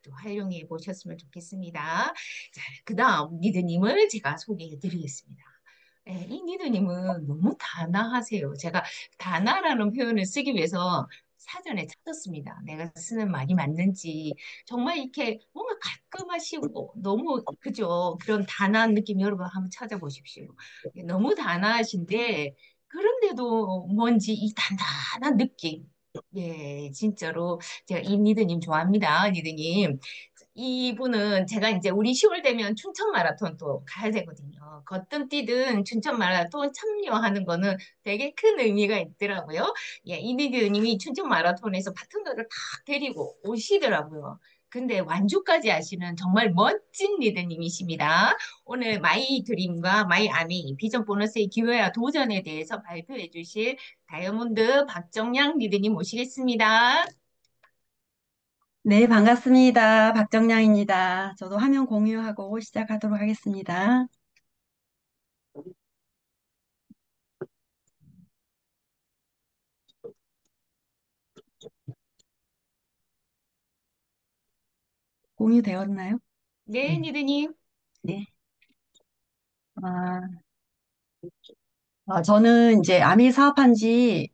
또 활용해 보셨으면 좋겠습니다. 자, 그다음 니드님을 제가 소개해 드리겠습니다. 네, 이 니드님은 너무 단아하세요. 제가 단아라는 표현을 쓰기 위해서 사전에 찾았습니다. 내가 쓰는 말이 맞는지. 정말 이렇게 뭔가 깔끔하시고 너무, 그죠? 그런 단아한 느낌 여러분 한번 찾아보십시오. 너무 단아하신데, 그런데도 뭔지 이 단단한 느낌. 예, 진짜로 제가 이 니드님 좋아합니다. 니드님. 이분은 제가 이제 우리 10월 되면 춘천 마라톤 또 가야 되거든요. 거뜬 뛰든 춘천 마라톤 참여하는 거는 되게 큰 의미가 있더라고요. 예, 이니드님이 춘천 마라톤에서 파트너를 딱 데리고 오시더라고요. 근데 완주까지 하시는 정말 멋진 리더님이십니다. 오늘 마이 드림과 마이 아미 비전 보너스의 기회와 도전에 대해서 발표해 주실 다이아몬드 박정량 리더님 모시겠습니다. 네, 반갑습니다. 박정량입니다. 저도 화면 공유하고 시작하도록 하겠습니다. 공유되었나요? 네, 네. 리더님. 네. 아, 저는 이제 아미 사업한 지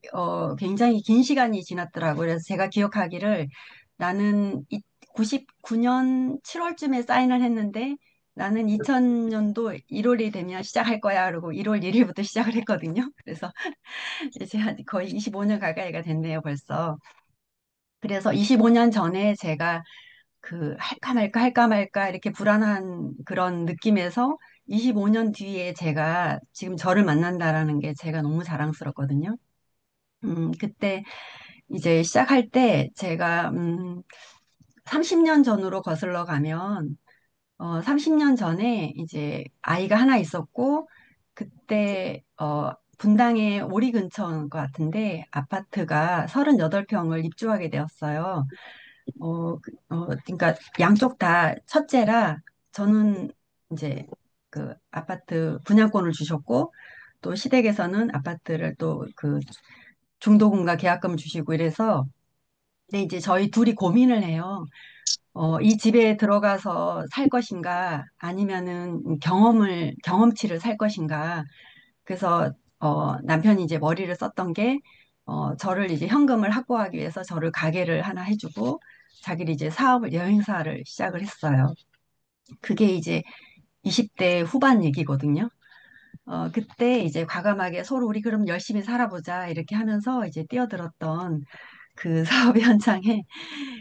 굉장히 긴 시간이 지났더라고요. 그래서 제가 기억하기를 나는 99년 7월쯤에 사인을 했는데 나는 2000년도 1월이 되면 시작할 거야. 그러고 1월 1일부터 시작을 했거든요. 그래서 이제 한 거의 25년 가까이가 됐네요, 벌써. 그래서 25년 전에 제가 그 할까 말까 이렇게 불안한 그런 느낌에서 25년 뒤에 제가 지금 저를 만난다라는 게 제가 너무 자랑스럽거든요. 그때 이제 시작할 때 제가 30년 전으로 거슬러 가면 30년 전에 이제 아이가 하나 있었고 그때 분당의 오리 근처인 것 같은데 아파트가 38평을 입주하게 되었어요. 그러니까 양쪽 다 첫째라 저는 이제 그 아파트 분양권을 주셨고 또 시댁에서는 아파트를 또 그 중도금과 계약금을 주시고 이래서 근데 이제 저희 둘이 고민을 해요. 이 집에 들어가서 살 것인가 아니면은 경험치를 살 것인가. 그래서 남편이 이제 머리를 썼던 게 저를 이제 현금을 확보하기 위해서 저를 가게를 하나 해주고 자기를 이제 사업을 여행사를 시작을 했어요. 그게 이제 20대 후반 얘기거든요. 그때 이제 과감하게 서로 우리 그럼 열심히 살아보자 이렇게 하면서 이제 뛰어들었던 그 사업 현장에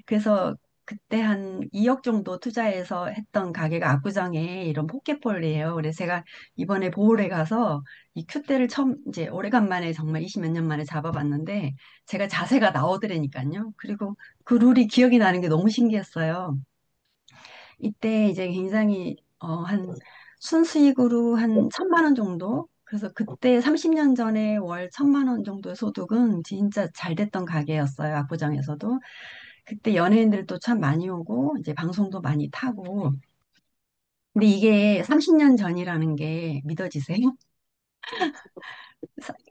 그래서 그때 한 2억 정도 투자해서 했던 가게가 압구정에 이런 포켓볼이에요. 그래서 제가 이번에 보홀에 가서 이 큐대를 처음 이제 오래간만에 정말 20 몇 년 만에 잡아봤는데 제가 자세가 나오더라니까요. 그리고 그 룰이 기억이 나는 게 너무 신기했어요. 이때 이제 굉장히 한 순수익으로 한 1,000만 원 정도? 그래서 그때 30년 전에 월 1,000만 원 정도의 소득은 진짜 잘 됐던 가게였어요. 압구정에서도. 그때 연예인들도 참 많이 오고 이제 방송도 많이 타고. 근데 이게 30년 전이라는 게 믿어지세요?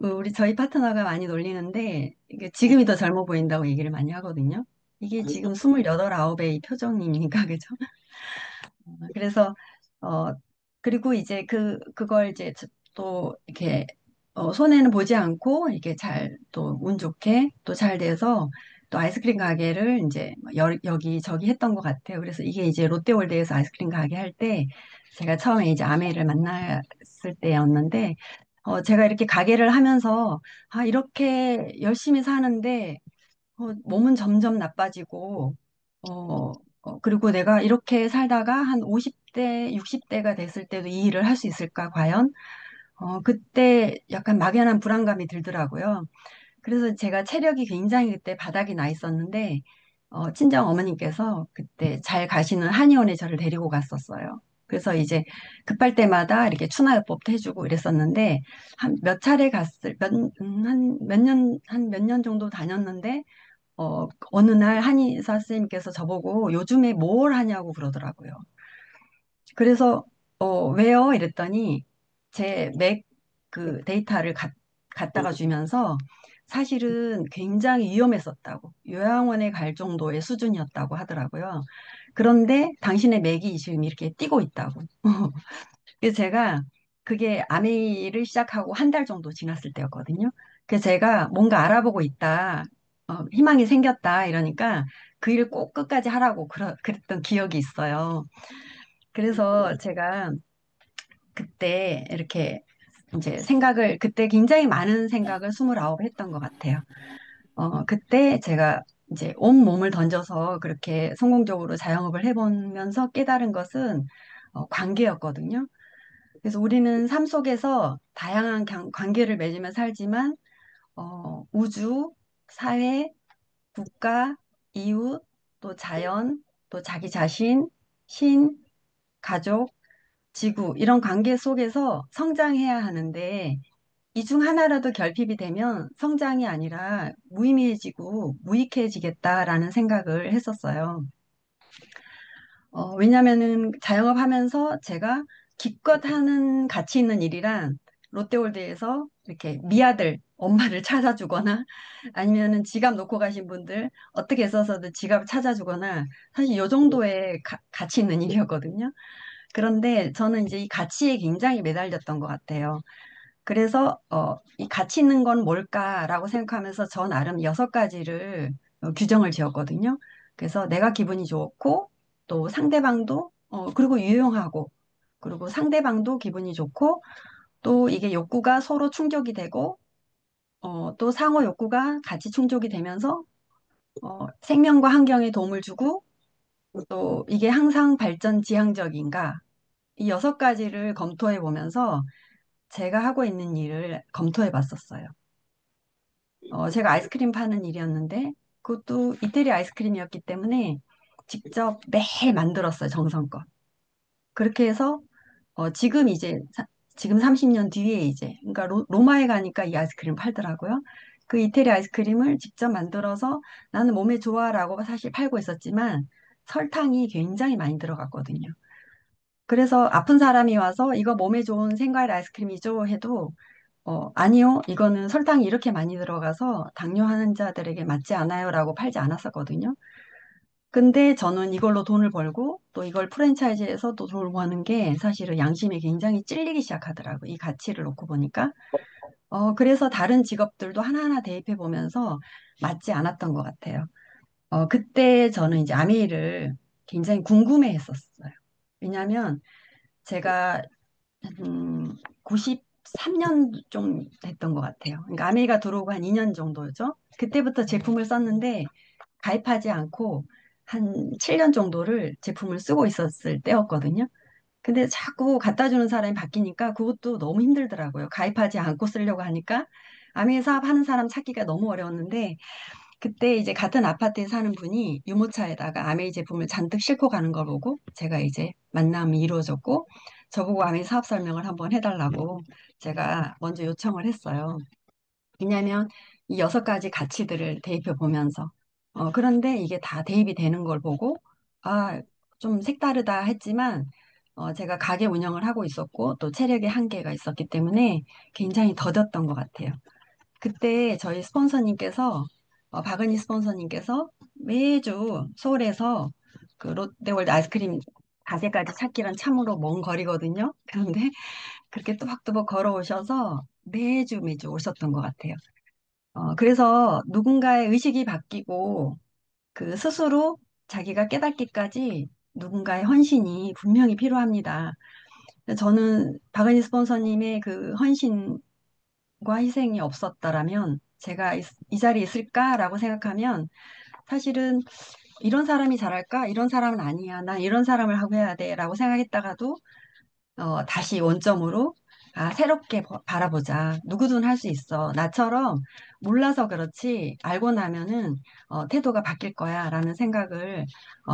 우리 저희 파트너가 많이 놀리는데 이게 지금이 더 젊어 보인다고 얘기를 많이 하거든요. 이게 지금 28, 9의 표정이니까 그죠? 그래서 어 그리고 이제 그걸 이제 또 이렇게 손해는 보지 않고 이렇게 잘 또 운 좋게 또 잘 돼서 또 아이스크림 가게를 이제 여기 저기 했던 것 같아요. 그래서 이게 이제 롯데월드에서 아이스크림 가게 할 때 제가 처음에 이제 아내를 만났을 때였는데 제가 이렇게 가게를 하면서 아 이렇게 열심히 사는데 몸은 점점 나빠지고, 그리고 내가 이렇게 살다가 한 50대, 60대가 됐을 때도 이 일을 할 수 있을까, 과연? 그때 약간 막연한 불안감이 들더라고요. 그래서 제가 체력이 굉장히 그때 바닥이 나 있었는데, 친정 어머님께서 그때 잘 가시는 한의원에 저를 데리고 갔었어요. 그래서 이제 급할 때마다 이렇게 추나요법도 해주고 이랬었는데, 한 몇 차례 한 몇 년 정도 다녔는데, 어느 날 한의사 선생님께서 저보고 요즘에 뭘 하냐고 그러더라고요. 그래서, 왜요? 이랬더니 제 맥 그 데이터를 갖다가 주면서 사실은 굉장히 위험했었다고, 요양원에 갈 정도의 수준이었다고 하더라고요. 그런데 당신의 맥이 지금 이렇게 뛰고 있다고. 그래서 제가 그게 아메이를 시작하고 한 달 정도 지났을 때였거든요. 그래서 제가 뭔가 알아보고 있다, 희망이 생겼다 이러니까 그 일을 꼭 끝까지 하라고 그랬던 기억이 있어요. 그래서 제가 그때 이렇게 이제 그때 굉장히 많은 생각을 29 했던 것 같아요. 그때 제가 이제 온 몸을 던져서 그렇게 성공적으로 자영업을 해보면서 깨달은 것은 관계였거든요. 그래서 우리는 삶 속에서 다양한 관계를 맺으며 살지만, 우주, 사회, 국가, 이웃, 또 자연, 또 자기 자신, 신, 가족, 지구, 이런 관계 속에서 성장해야 하는데, 이 중 하나라도 결핍이 되면 성장이 아니라 무의미해지고 무익해지겠다라는 생각을 했었어요. 왜냐면은 자영업 하면서 제가 기껏 하는 가치 있는 일이란 롯데월드에서 이렇게 미아들, 엄마를 찾아주거나 아니면은 지갑 놓고 가신 분들 어떻게 써서든 지갑을 찾아주거나 사실 이 정도의 가치 있는 일이었거든요. 그런데 저는 이제 이 가치에 굉장히 매달렸던 것 같아요. 그래서 이 가치 있는 건 뭘까라고 생각하면서 저 나름 6가지를 규정을 지었거든요. 그래서 내가 기분이 좋고 또 상대방도 그리고 유용하고 그리고 상대방도 기분이 좋고 또 이게 욕구가 서로 충족이 되고 또 상호 욕구가 같이 충족이 되면서 생명과 환경에 도움을 주고 또 이게 항상 발전 지향적인가 이 6가지를 검토해 보면서 제가 하고 있는 일을 검토해 봤었어요. 제가 아이스크림 파는 일이었는데 그것도 이태리 아이스크림이었기 때문에 직접 매일 만들었어요, 정성껏. 그렇게 해서 지금 지금 30년 뒤에 이제 그러니까 로마에 가니까 이 아이스크림 팔더라고요. 그 이태리 아이스크림을 직접 만들어서 나는 몸에 좋아라고 사실 팔고 있었지만 설탕이 굉장히 많이 들어갔거든요. 그래서 아픈 사람이 와서 이거 몸에 좋은 생과일 아이스크림이죠 해도 아니요, 이거는 설탕이 이렇게 많이 들어가서 당뇨 환자들에게 맞지 않아요라고 팔지 않았었거든요. 근데 저는 이걸로 돈을 벌고 또 이걸 프랜차이즈에서 또 돈을 버는 게 사실은 양심에 굉장히 찔리기 시작하더라고요. 이 가치를 놓고 보니까. 그래서 다른 직업들도 하나하나 대입해 보면서 맞지 않았던 것 같아요. 그때 저는 이제 아메이를 굉장히 궁금해 했었어요. 왜냐하면 제가 93년 좀 됐던 것 같아요. 그러니까 아메리카 들어오고 한 2년 정도죠. 그때부터 제품을 썼는데 가입하지 않고 한 7년 정도를 제품을 쓰고 있었을 때였거든요. 근데 자꾸 갖다 주는 사람이 바뀌니까 그것도 너무 힘들더라고요. 가입하지 않고 쓰려고 하니까 아메 사업 하는 사람 찾기가 너무 어려웠는데 그때 이제 같은 아파트에 사는 분이 유모차에다가 아메이 제품을 잔뜩 싣고 가는 걸 보고 제가 이제 만남이 이루어졌고 저보고 아메이 사업 설명을 한번 해달라고 제가 먼저 요청을 했어요. 왜냐하면 이 6가지 가치들을 대입해 보면서 그런데 이게 다 대입이 되는 걸 보고 아, 좀 색다르다 했지만 제가 가게 운영을 하고 있었고 또 체력의 한계가 있었기 때문에 굉장히 더뎠던 것 같아요. 그때 저희 스폰서님께서 박은희 스폰서님께서 매주 서울에서 그 롯데월드 아이스크림 가게까지 찾기란 참으로 먼 거리거든요. 그런데 그렇게 또박또박 걸어오셔서 매주 매주 오셨던 것 같아요. 그래서 누군가의 의식이 바뀌고 그 스스로 자기가 깨닫기까지 누군가의 헌신이 분명히 필요합니다. 저는 박은희 스폰서님의 그 헌신과 희생이 없었다라면 제가 이 자리에 있을까라고 생각하면 사실은 이런 사람이 잘할까? 이런 사람은 아니야. 난 이런 사람을 하고 해야 돼. 라고 생각했다가도 다시 원점으로 새롭게 바라보자. 누구든 할 수 있어. 나처럼 몰라서 그렇지 알고 나면은 태도가 바뀔 거야. 라는 생각을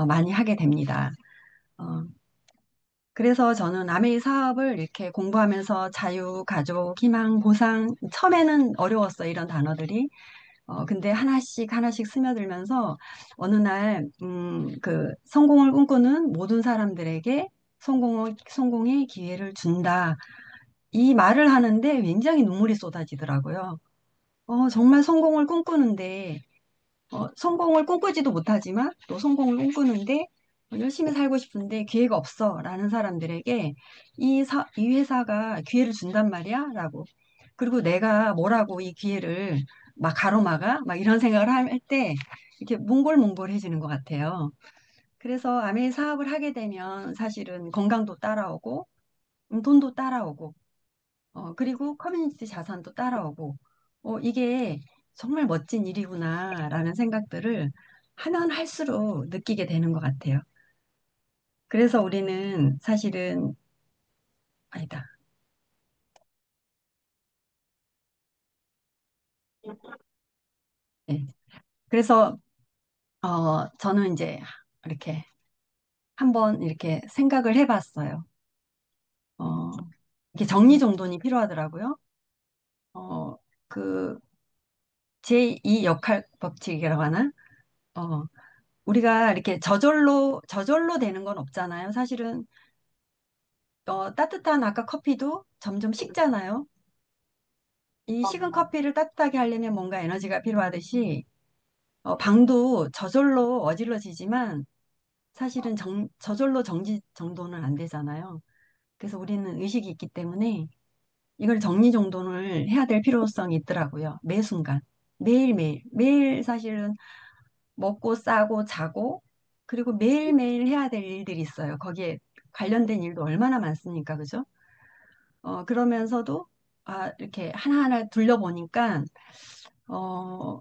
많이 하게 됩니다. 어, 그래서 저는 아메이 사업을 이렇게 공부하면서 자유, 가족, 희망, 보상, 처음에는 어려웠어요. 이런 단어들이. 근데 하나씩 하나씩 스며들면서 어느 날, 그 성공을 꿈꾸는 모든 사람들에게 성공의 기회를 준다. 이 말을 하는데 굉장히 눈물이 쏟아지더라고요. 정말 성공을 꿈꾸는데, 성공을 꿈꾸지도 못하지만 또 성공을 꿈꾸는데 열심히 살고 싶은데 기회가 없어 라는 사람들에게 이 회사가 기회를 준단 말이야 라고. 그리고 내가 뭐라고 이 기회를 막 가로막아? 막 이런 생각을 할 때 이렇게 몽골몽골해지는 것 같아요. 그래서 아메 사업을 하게 되면 사실은 건강도 따라오고 돈도 따라오고 그리고 커뮤니티 자산도 따라오고, 이게 정말 멋진 일이구나라는 생각들을 하면 할수록 느끼게 되는 것 같아요. 그래서 우리는 사실은, 아니다. 네. 그래서, 저는 이제 이렇게 한번 이렇게 생각을 해봤어요. 어, 이게 정리정돈이 필요하더라고요. 어, 그, 제2 역할 법칙이라고 하나? 어, 우리가 이렇게 저절로 되는 건 없잖아요. 사실은 따뜻한 아까 커피도 점점 식잖아요. 이 식은 커피를 따뜻하게 하려면 뭔가 에너지가 필요하듯이 방도 저절로 어질러지지만 사실은 저절로 정돈은 안 되잖아요. 그래서 우리는 의식이 있기 때문에 이걸 정리정돈을 해야 될 필요성이 있더라고요. 매 순간. 매일매일. 매일 사실은 먹고 싸고 자고 그리고 매일매일 해야 될 일들이 있어요. 거기에 관련된 일도 얼마나 많습니까? 그죠? 그러면서도 이렇게 하나하나 둘러보니까 어,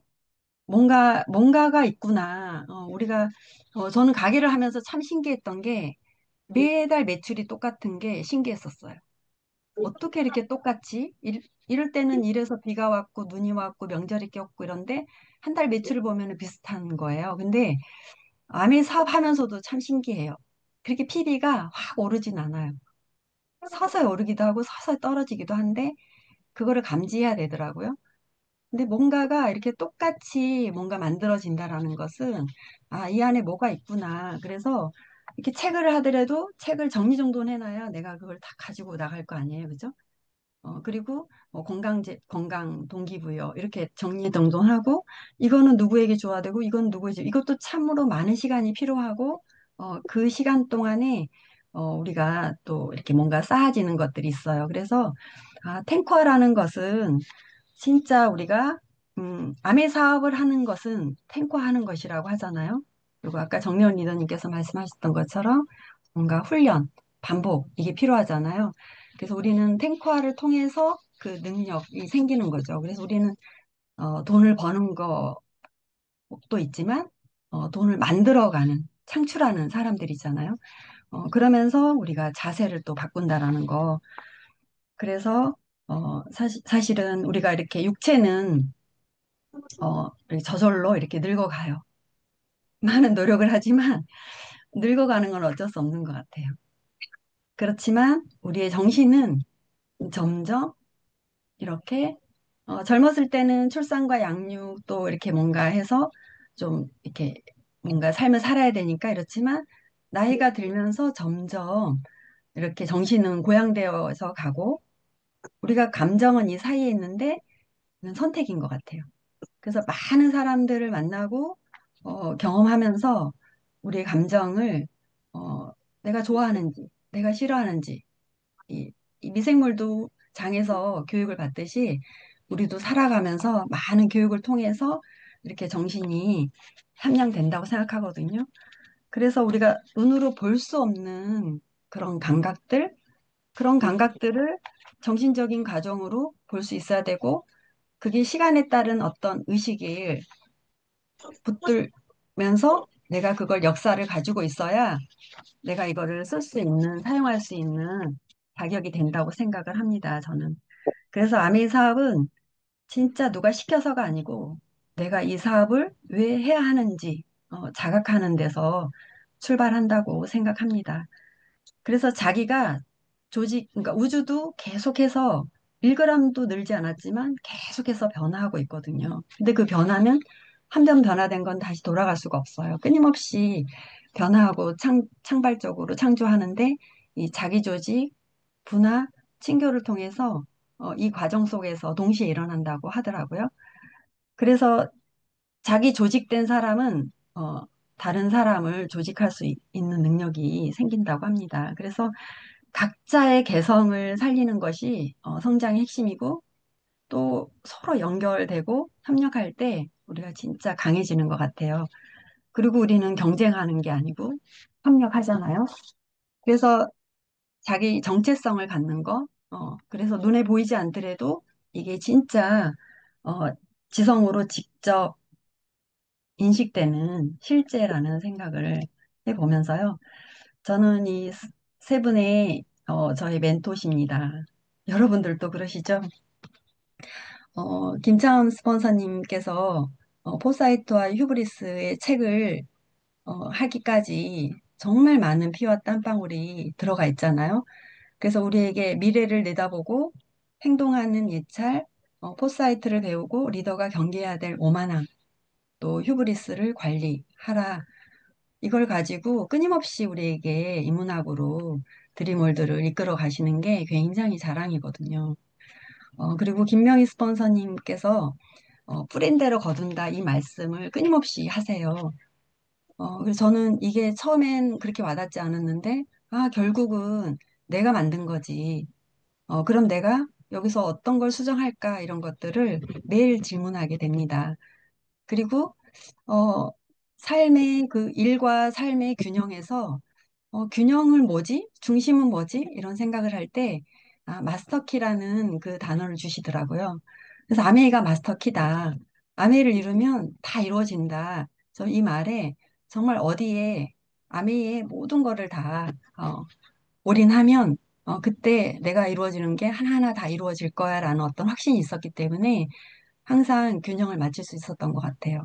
뭔가가 있구나. 저는 가게를 하면서 참 신기했던 게 매달 매출이 똑같은 게 신기했었어요. 어떻게 이렇게 똑같지? 이럴 때는 이래서 비가 왔고 눈이 왔고 명절이 꼈고 이런데 한 달 매출을 보면 비슷한 거예요. 근데 아미 사업하면서도 참 신기해요. 그렇게 PB가 확 오르진 않아요. 서서히 오르기도 하고 서서히 떨어지기도 한데 그거를 감지해야 되더라고요. 근데 뭔가가 이렇게 똑같이 뭔가 만들어진다라는 것은, 이 안에 뭐가 있구나. 그래서 이렇게 책을 하더라도 책을 정리정돈해놔야 내가 그걸 다 가지고 나갈 거 아니에요. 그죠? 그리고 뭐 건강 동기부여 이렇게 정리정돈하고 이거는 누구에게 줘야 되고 이건 누구에게 이것도 참으로 많은 시간이 필요하고 그 시간 동안에 우리가 또 이렇게 뭔가 쌓아지는 것들이 있어요. 그래서 탱커라는 것은 진짜 우리가 암의 사업을 하는 것은 탱커하는 것이라고 하잖아요. 그리고 아까 정려원 리더님께서 말씀하셨던 것처럼 뭔가 훈련, 반복 이게 필요하잖아요. 그래서 우리는 탱커화를 통해서 그 능력이 생기는 거죠. 그래서 우리는 돈을 버는 것도 있지만 돈을 만들어가는, 창출하는 사람들이잖아요. 그러면서 우리가 자세를 또 바꾼다라는 거. 그래서 사실은 우리가 이렇게 육체는 이렇게 저절로 이렇게 늙어가요. 많은 노력을 하지만 늙어가는 건 어쩔 수 없는 것 같아요. 그렇지만 우리의 정신은 점점 이렇게 젊었을 때는 출산과 양육 또 이렇게 뭔가 해서 좀 이렇게 뭔가 삶을 살아야 되니까 이렇지만 나이가 들면서 점점 이렇게 정신은 고양되어서 가고 우리가 감정은 이 사이에 있는데 그건 선택인 것 같아요. 그래서 많은 사람들을 만나고 경험하면서 우리의 감정을 내가 좋아하는지 내가 싫어하는지 이, 이 미생물도 장에서 교육을 받듯이 우리도 살아가면서 많은 교육을 통해서 이렇게 정신이 함양된다고 생각하거든요. 그래서 우리가 눈으로 볼 수 없는 그런 감각들, 그런 감각들을 정신적인 과정으로 볼 수 있어야 되고, 그게 시간에 따른 어떤 의식을 붙들면서 내가 그걸 역사를 가지고 있어야 내가 이거를 쓸 수 있는, 사용할 수 있는 자격이 된다고 생각을 합니다, 저는. 그래서 아메이 사업은 진짜 누가 시켜서가 아니고 내가 이 사업을 왜 해야 하는지 자각하는 데서 출발한다고 생각합니다. 그래서 자기가 그러니까 우주도 계속해서 1g도 늘지 않았지만 계속해서 변화하고 있거든요. 근데 그 변화는 한 번 변화된 건 다시 돌아갈 수가 없어요. 끊임없이 변화하고 창발적으로 창조하는데 이 자기 조직, 분화, 친교를 통해서 이 과정 속에서 동시에 일어난다고 하더라고요. 그래서 자기 조직된 사람은 다른 사람을 조직할 수 있는 능력이 생긴다고 합니다. 그래서 각자의 개성을 살리는 것이 성장의 핵심이고 또 서로 연결되고 협력할 때 우리가 진짜 강해지는 것 같아요. 그리고 우리는 경쟁하는 게 아니고 협력하잖아요. 그래서 자기 정체성을 갖는 거, 그래서 눈에 보이지 않더라도 이게 진짜 어, 지성으로 직접 인식되는 실제라는 생각을 해보면서요. 저는 이 세 분의 저의 멘토십니다. 여러분들도 그러시죠? 김차은 스폰서님께서 포사이트와 휴브리스의 책을 하기까지 정말 많은 피와 땀방울이 들어가 있잖아요. 그래서 우리에게 미래를 내다보고 행동하는 예찰, 포사이트를 배우고 리더가 경계해야 될 오만함, 또 휴브리스를 관리하라. 이걸 가지고 끊임없이 우리에게 인문학으로 드림월드를 이끌어 가시는 게 굉장히 자랑이거든요. 그리고 김명희 스폰서님께서 뿌린 대로 거둔다 이 말씀을 끊임없이 하세요. 그래서 저는 이게 처음엔 그렇게 와닿지 않았는데, 아, 결국은 내가 만든 거지. 그럼 내가 여기서 어떤 걸 수정할까 이런 것들을 매일 질문하게 됩니다. 그리고 어, 삶의 그 일과 삶의 균형에서 균형을 뭐지? 중심은 뭐지? 이런 생각을 할 때, 아, 마스터키라는 그 단어를 주시더라고요. 그래서 아메이가 마스터키다. 아메이를 이루면 다 이루어진다. 저 이 말에 정말 어디에 아메이의 모든 거를 다 올인하면 그때 내가 이루어지는 게 하나하나 다 이루어질 거야라는 어떤 확신이 있었기 때문에 항상 균형을 맞출 수 있었던 것 같아요.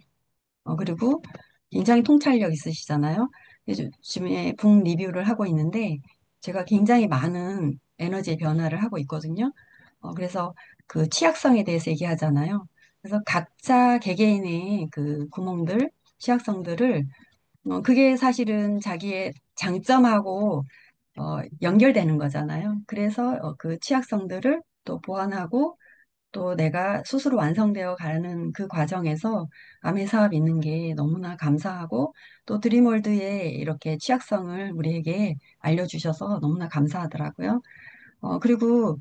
그리고 굉장히 통찰력 있으시잖아요. 요즘에 북 리뷰를 하고 있는데 제가 굉장히 많은 에너지의 변화를 하고 있거든요. 그래서 그 취약성에 대해서 얘기하잖아요. 그래서 각자 개개인의 그 구멍들, 취약성들을 그게 사실은 자기의 장점하고 연결되는 거잖아요. 그래서 그 취약성들을 또 보완하고 또 내가 스스로 완성되어 가는 그 과정에서 아메 사업 있는 게 너무나 감사하고 또 드림월드의 이렇게 취약성을 우리에게 알려주셔서 너무나 감사하더라고요. 그리고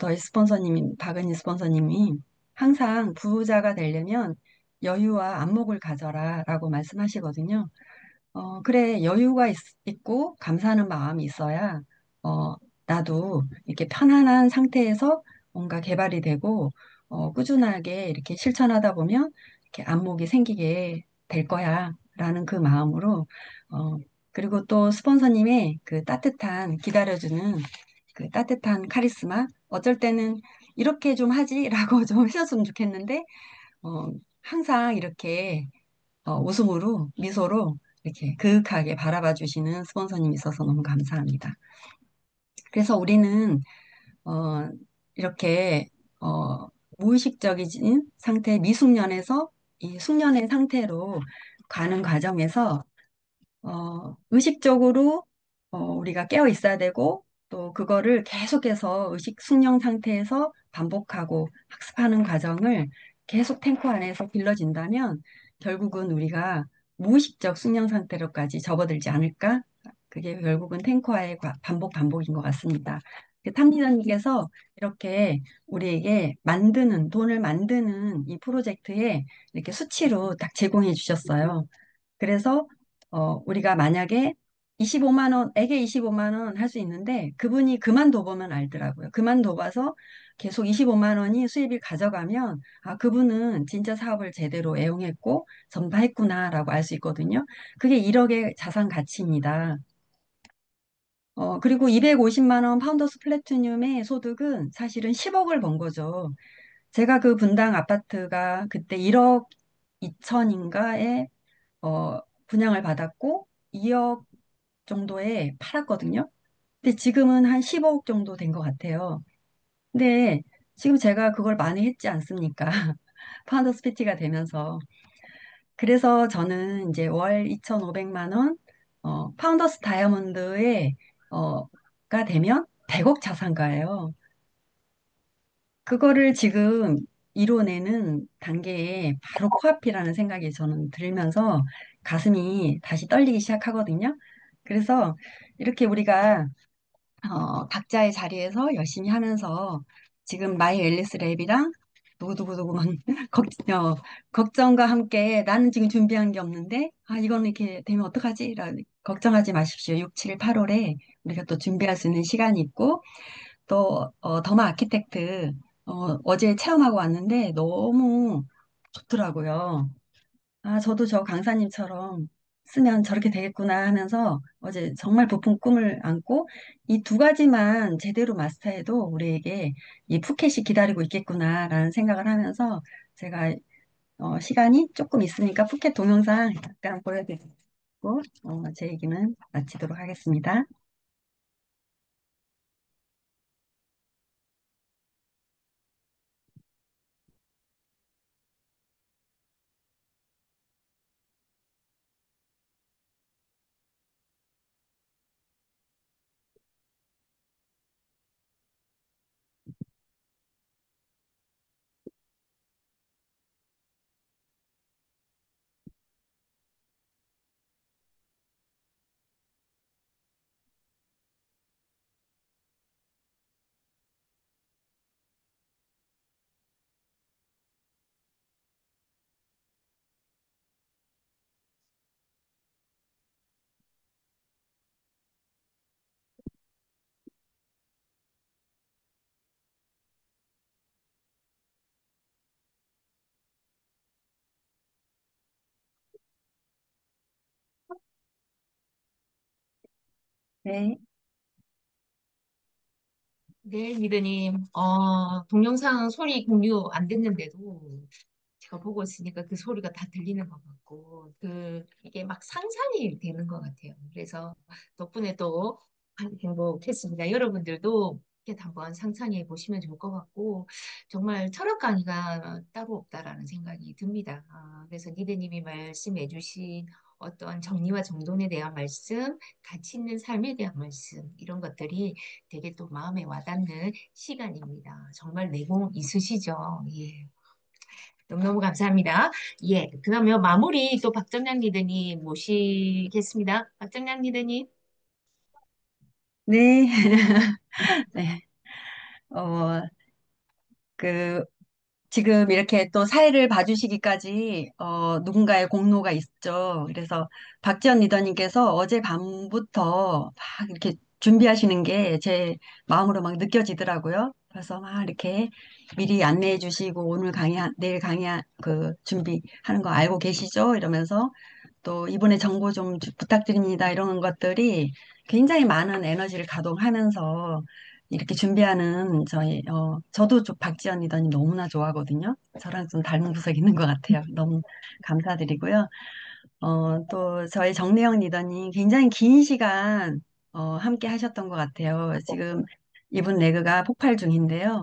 더희 스폰서님, 박은희 스폰서님이 항상 부자가 되려면 여유와 안목을 가져라라고 말씀하시거든요. 그래, 여유가 있고 감사하는 마음이 있어야, 어, 나도 이렇게 편안한 상태에서 뭔가 개발이 되고, 꾸준하게 이렇게 실천하다 보면 이렇게 안목이 생기게 될 거야. 라는 그 마음으로, 어, 그리고 또 스폰서님의 그 따뜻한, 기다려주는 그 따뜻한 카리스마, 어쩔 때는 이렇게 좀 하지라고 좀 해줬으면 좋겠는데, 어, 항상 이렇게 웃음으로, 미소로 이렇게 그윽하게 바라봐 주시는 스폰서님이 있어서 너무 감사합니다. 그래서 우리는, 어, 이렇게, 무의식적인 상태, 미숙련에서 이 숙련의 상태로 가는 과정에서 의식적으로 우리가 깨어 있어야 되고 또 그거를 계속해서 의식 숙련 상태에서 반복하고 학습하는 과정을 계속 탱커 안에서 길러진다면 결국은 우리가 무의식적 숙련 상태로까지 접어들지 않을까? 그게 결국은 탱커와의 반복인 것 같습니다. 탐리더님께서 이렇게 우리에게 돈을 만드는 이 프로젝트에 이렇게 수치로 딱 제공해 주셨어요. 그래서 우리가 만약에 25만 원에게 25만 원 할 수 있는데 그분이 그만둬보면 알더라고요. 그만둬봐서 계속 25만 원이 수입을 가져가면 아, 그분은 진짜 사업을 제대로 애용했고 전파했구나라고 알 수 있거든요. 그게 1억의 자산 가치입니다. 그리고 250만 원 파운더스 플래티늄의 소득은 사실은 10억을 번 거죠. 제가 그 분당 아파트가 그때 1억 2천인가에 분양을 받았고 2억 정도에 팔았거든요. 근데 지금은 한 15억 정도 된 것 같아요. 근데 지금 제가 그걸 많이 했지 않습니까? 파운더스 PT가 되면서. 그래서 저는 이제 월 2,500만 원, 파운더스 다이아몬드에, 가 되면 100억 자산가예요. 그거를 지금 이뤄내는 단계에 바로 코앞이라는 생각이 저는 들면서 가슴이 다시 떨리기 시작하거든요. 그래서 이렇게 우리가 각자의 자리에서 열심히 하면서 지금 마이 앨리스 랩이랑 누구누구누구 막 걱정과 함께 나는 지금 준비한 게 없는데 이거는 이렇게 되면 어떡하지? 걱정하지 마십시오. 6, 7, 8월에 우리가 또 준비할 수 있는 시간이 있고 또 더마 아키텍트 어제 체험하고 왔는데 너무 좋더라고요. 저도 저 강사님처럼 쓰면 저렇게 되겠구나 하면서 어제 정말 부푼 꿈을 안고 이 두 가지만 제대로 마스터해도 우리에게 이 푸켓이 기다리고 있겠구나라는 생각을 하면서 제가 시간이 조금 있으니까 푸켓 동영상 잠깐 보여드리고 제 얘기는 마치도록 하겠습니다. 네. 네, 미드님. 동영상 소리 공유 안 됐는데도 제가 보고 있으니까 그 소리가 다 들리는 것 같고, 이게 막 상상이 되는 것 같아요. 그래서 덕분에 또 행복했습니다. 여러분들도 이렇게 한번 상상해 보시면 좋을 것 같고, 정말 철학 강의가 따로 없다라는 생각이 듭니다. 그래서 니드님이 말씀해 주신 어떤 정리와 정돈에 대한 말씀, 가치 있는 삶에 대한 말씀, 이런 것들이 되게 또 마음에 와닿는 시간입니다. 정말 내공 있으시죠? 예. 너무너무 감사합니다. 예. 그러면 마무리 또 박정량 리더님 모시겠습니다. 박정량 리더님. 네. 네. 어, 그 지금 이렇게 또 사회를 봐주시기까지 누군가의 공로가 있죠. 그래서 박지연 리더님께서 어제 밤부터 막 이렇게 준비하시는 게 제 마음으로 막 느껴지더라고요. 그래서 막 이렇게 미리 안내해 주시고 오늘 내일 그 준비하는 거 알고 계시죠? 이러면서 또 이번에 정보 좀 부탁드립니다. 이런 것들이 굉장히 많은 에너지를 가동하면서 이렇게 준비하는 저도 좀 박지연 리더님 너무나 좋아하거든요. 저랑 좀 닮은 구석이 있는 것 같아요. 너무 감사드리고요. 또 저희 정래영 리더님 굉장히 긴 시간 함께 하셨던 것 같아요. 지금 이분 레그가 폭발 중인데요.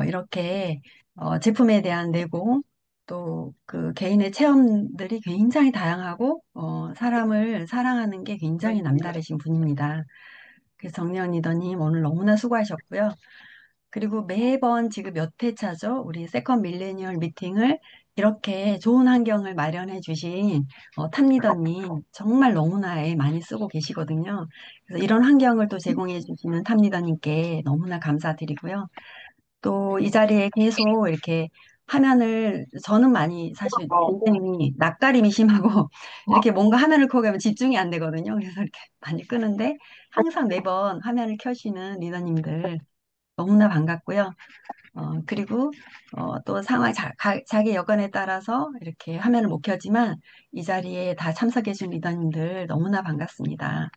이렇게 제품에 대한 내공 또 그 개인의 체험들이 굉장히 다양하고 사람을 사랑하는 게 굉장히 남다르신 분입니다. 그래서 정래영 리더님 오늘 너무나 수고하셨고요. 그리고 매번 지금 몇 회차죠? 우리 세컨 밀레니얼 미팅을 이렇게 좋은 환경을 마련해 주신 탑리더님 정말 너무나 애 많이 쓰고 계시거든요. 그래서 이런 환경을 또 제공해 주시는 탑리더님께 너무나 감사드리고요. 또 이 자리에 계속 이렇게 화면을 저는 많이 사실 굉장히 낯가림이 심하고 이렇게 뭔가 화면을 켜고 하면 집중이 안 되거든요. 그래서 이렇게 많이 끄는데 항상 매번 화면을 켜시는 리더님들 너무나 반갑고요. 그리고 또 자기 여건에 따라서 이렇게 화면을 못 켜지만 이 자리에 다 참석해준 리더님들 너무나 반갑습니다.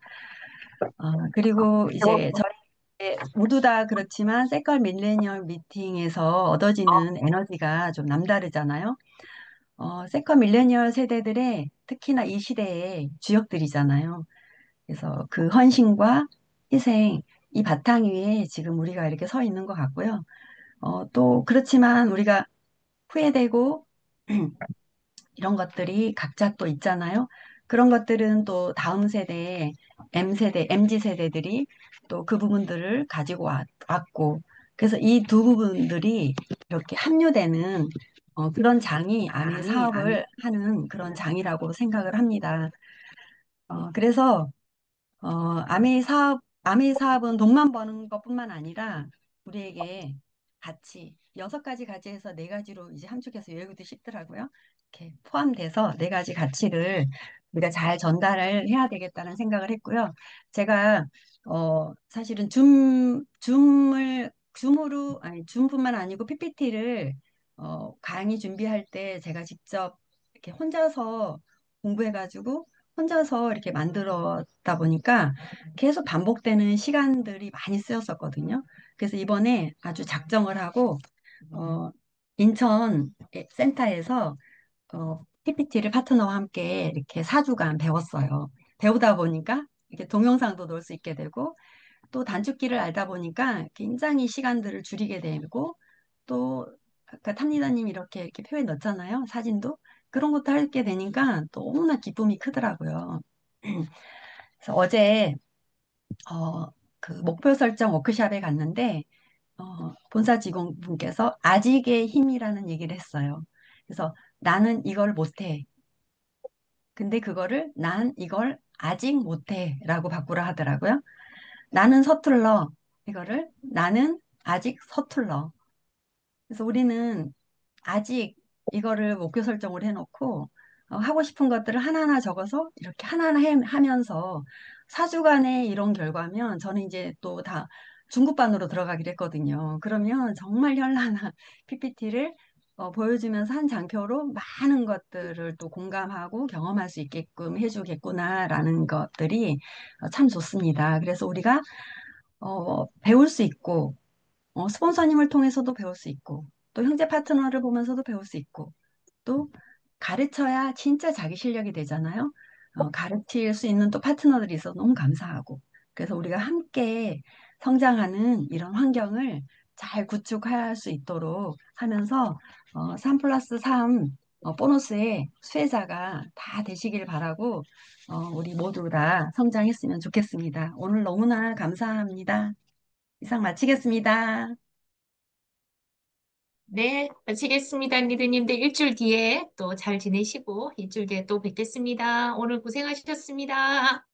그리고 이제 저희 모두 다 그렇지만 세컬 밀레니얼 미팅에서 얻어지는 에너지가 좀 남다르잖아요. 세컬 밀레니얼 세대들의 특히나 이 시대의 주역들이잖아요. 그래서 그 헌신과 희생, 이 바탕 위에 지금 우리가 이렇게 서 있는 것 같고요. 또 그렇지만 우리가 후회되고 이런 것들이 각자 또 있잖아요. 그런 것들은 또 다음 세대, MZ 세대들이 또 그 부분들을 가지고 왔고 그래서 이 두 부분들이 이렇게 합류되는 그런 장이 아내 사업을 하는 그런 장이라고 생각을 합니다. 그래서 아메이 사업은 돈만 버는 것뿐만 아니라 우리에게 가치, 6가지 가지에서 4가지로 이제 함축해서 외우기도 쉽더라고요. 이렇게 포함돼서 4가지 가치를 우리가 잘 전달을 해야 되겠다는 생각을 했고요. 제가, 사실은 줌뿐만 아니고 PPT를, 강의 준비할 때 제가 직접 이렇게 혼자서 공부해가지고 혼자서 이렇게 만들었다 보니까 계속 반복되는 시간들이 많이 쓰였었거든요. 그래서 이번에 아주 작정을 하고, 어, 인천 센터에서 PPT를 파트너와 함께 이렇게 4주간 배웠어요. 배우다 보니까 이렇게 동영상도 넣을 수 있게 되고, 또 단축키를 알다 보니까 굉장히 시간들을 줄이게 되고, 또 아까 탑니다님이 이렇게 표에 넣잖아요. 사진도. 그런 것도 하게 되니까 너무나 기쁨이 크더라고요. 그래서 어제 어, 그 목표 설정 워크숍에 갔는데 본사 직원분께서 아직의 힘이라는 얘기를 했어요. 그래서 나는 이걸 못해. 근데 그거를 난 이걸 아직 못해라고 바꾸라 하더라고요. 나는 서툴러. 이거를 나는 아직 서툴러. 그래서 우리는 아직 이거를 목표 설정을 해놓고 하고 싶은 것들을 하나하나 적어서 이렇게 하나하나 하면서 4주간의 이런 결과면 저는 이제 또 다 중급반으로 들어가기로 했거든요. 그러면 정말 현란한 PPT를 보여주면서 한 장표로 많은 것들을 또 공감하고 경험할 수 있게끔 해주겠구나라는 것들이 참 좋습니다. 그래서 우리가 배울 수 있고 스폰서님을 통해서도 배울 수 있고, 또 형제 파트너를 보면서도 배울 수 있고, 또 가르쳐야 진짜 자기 실력이 되잖아요. 가르칠 수 있는 또 파트너들이 있어서 너무 감사하고. 그래서 우리가 함께 성장하는 이런 환경을 잘 구축할 수 있도록 하면서 3 플러스 3 보너스의 수혜자가 다 되시길 바라고 우리 모두 다 성장했으면 좋겠습니다. 오늘 너무나 감사합니다. 이상 마치겠습니다. 네, 마치겠습니다. 니드님들 일주일 뒤에 또 잘 지내시고 일주일 뒤에 또 뵙겠습니다. 오늘 고생하셨습니다.